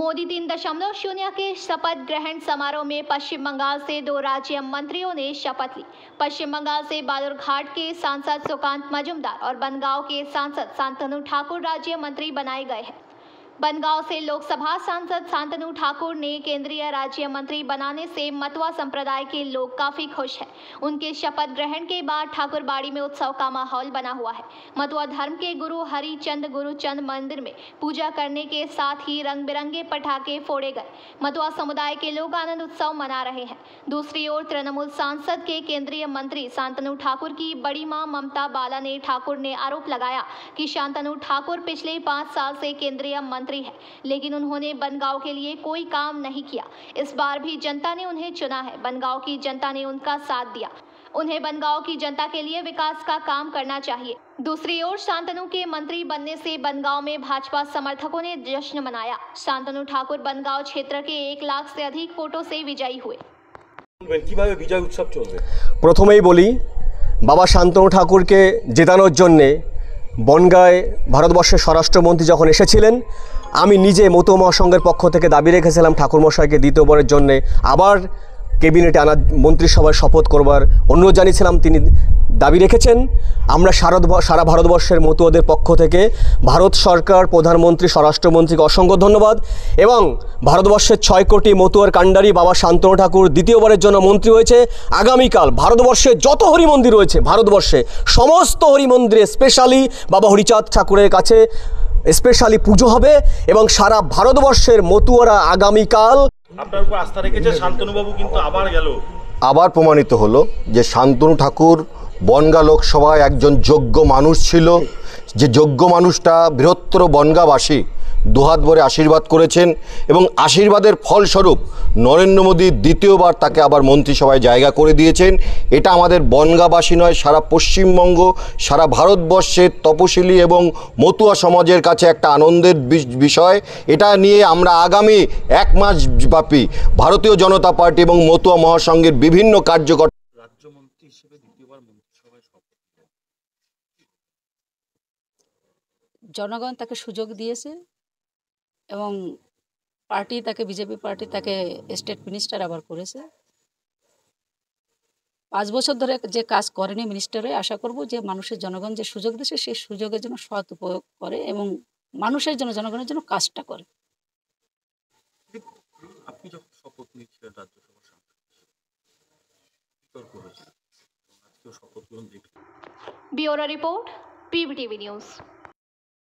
मोदी 3.0 के शपथ ग्रहण समारोह में पश्चिम बंगाल से 2 राज्य मंत्रियों ने शपथ ली। पश्चिम बंगाल से बालूरघाट के सांसद सुकांत मजूमदार और बनगांव के सांसद शांतनु ठाकुर राज्य मंत्री बनाए गए हैं। बनगांव से लोकसभा सांसद शांतनु ठाकुर ने केंद्रीय राज्य मंत्री बनाने से मतुआ संप्रदाय के लोग काफी खुश हैं। उनके शपथ ग्रहण के बाद ठाकुरबाड़ी में उत्सव का माहौल बना हुआ है। मतुआ धर्म के गुरु हरिचंद गुरुचंद मंदिर में पूजा करने के साथ ही रंग बिरंगे पटाखे फोड़े गए। मतुआ समुदाय के लोग आनंद उत्सव मना रहे हैं। दूसरी ओर तृणमूल सांसद के केंद्रीय मंत्री शांतनु ठाकुर की बड़ी मां ममता बाला ने ठाकुर ने आरोप लगाया कि शांतनु ठाकुर पिछले 5 साल से केंद्रीय मंत्री है, लेकिन उन्होंने बनगांव के लिए कोई काम नहीं किया। इस बार भी जनता ने उन्हें चुना है। बनगांव की जनता ने उनका साथ दिया। उन्हें बनगांव की जनता के लिए विकास का काम करना चाहिए। दूसरी ओर शांतनु के मंत्री बनने से बनगांव में भाजपा समर्थकों ने जश्न मनाया। शांतनु ठाकुर बनगांव क्षेत्र के 1 लाख से अधिक वोटों से विजयी हुए। কিভাবে বিজয় উৎসব চলবে? প্রথমেই বলি, বাবা শান্তনু ঠাকুরকে জেতানোর জন্যে বনগাঁয় ভারতবর্ষের স্বরাষ্ট্রমন্ত্রী যখন এসেছিলেন, আমি নিজে মতুয়া মহাসংঘের পক্ষ থেকে দাবি রেখেছিলাম ঠাকুরমশাইকে দ্বিতীয়বারের জন্যে আবার ক্যাবিনেটে আনা, মন্ত্রিসভায় শপথ করবার অনুরোধ জানিয়েছিলাম। তিনি দাবি রেখেছেন। আমরা সারা ভারতবর্ষের মতুয়াদের পক্ষ থেকে ভারত সরকার, প্রধানমন্ত্রী, স্বরাষ্ট্রমন্ত্রীকে অসংখ্য ধন্যবাদ এবং ভারতবর্ষের 6 কোটি মতুয়ার কাণ্ডারি বাবা শান্তনু ঠাকুর দ্বিতীয়বারের জন্য মন্ত্রী হয়েছে। আগামীকাল ভারতবর্ষে যত হরি মন্দির রয়েছে, ভারতবর্ষে সমস্ত হরি মন্দিরে স্পেশালি বাবা হরিচাঁদ ঠাকুরের কাছে স্পেশালি পুজো হবে এবং সারা ভারতবর্ষের মতুয়ারা আগামীকাল। আপনার উপর আস্থা রেখেছে শান্তনুবাবু, কিন্তু আবার প্রমাণিত হলো যে শান্তনু ঠাকুর বনগাঁ লোকসভায় একজন যোগ্য মানুষ ছিল। যে যোগ্য মানুষটা বৃহত্তর বনগাঁবাসী দুহাত ভরে আশীর্বাদ করেছেন এবং আশীর্বাদের ফলস্বরূপ নরেন্দ্র মোদী দ্বিতীয়বার তাকে আবার মন্ত্রিসভায় জায়গা করে দিয়েছেন। এটা আমাদের বনগাঁবাসী নয়, সারা পশ্চিমবঙ্গ, সারা ভারতবর্ষের তপশিলি এবং মতুয়া সমাজের কাছে একটা আনন্দের বিষয়। এটা নিয়ে আমরা আগামী 1 মাস ব্যাপী ভারতীয় জনতা পার্টি এবং মতুয়া মহাসংঘের বিভিন্ন কার্যকর্তা রাজ্যমন্ত্রী হিসেবে দ্বিতীয়বার মন্ত্রিসভায় শপথ নিলেন। জনগণ তাকে সুযোগ দিয়েছে এবং পার্টি তাকে, বিজেপি পার্টি তাকে স্টেট মিনিস্টার আবার করেছে। 5 বছর ধরে যে কাজ করেনি মিনিস্টারে, আশা করব যে মানুষের, জনগণ যে সুযোগ দিয়েছে সেই সুযোগের জন্য সৎ উপয়োগ করে এবং মানুষের জন্য, জনগণের জন্য কাজটা করে। আপনি যখন শপথ নিয়েছিলেন রাজ্যসভার সাংসদ হিসেবে, বিতর্ক হয়েছিল, আজকেও শপথ গ্রহণ দেখলেন। Bureau report, PBTV news.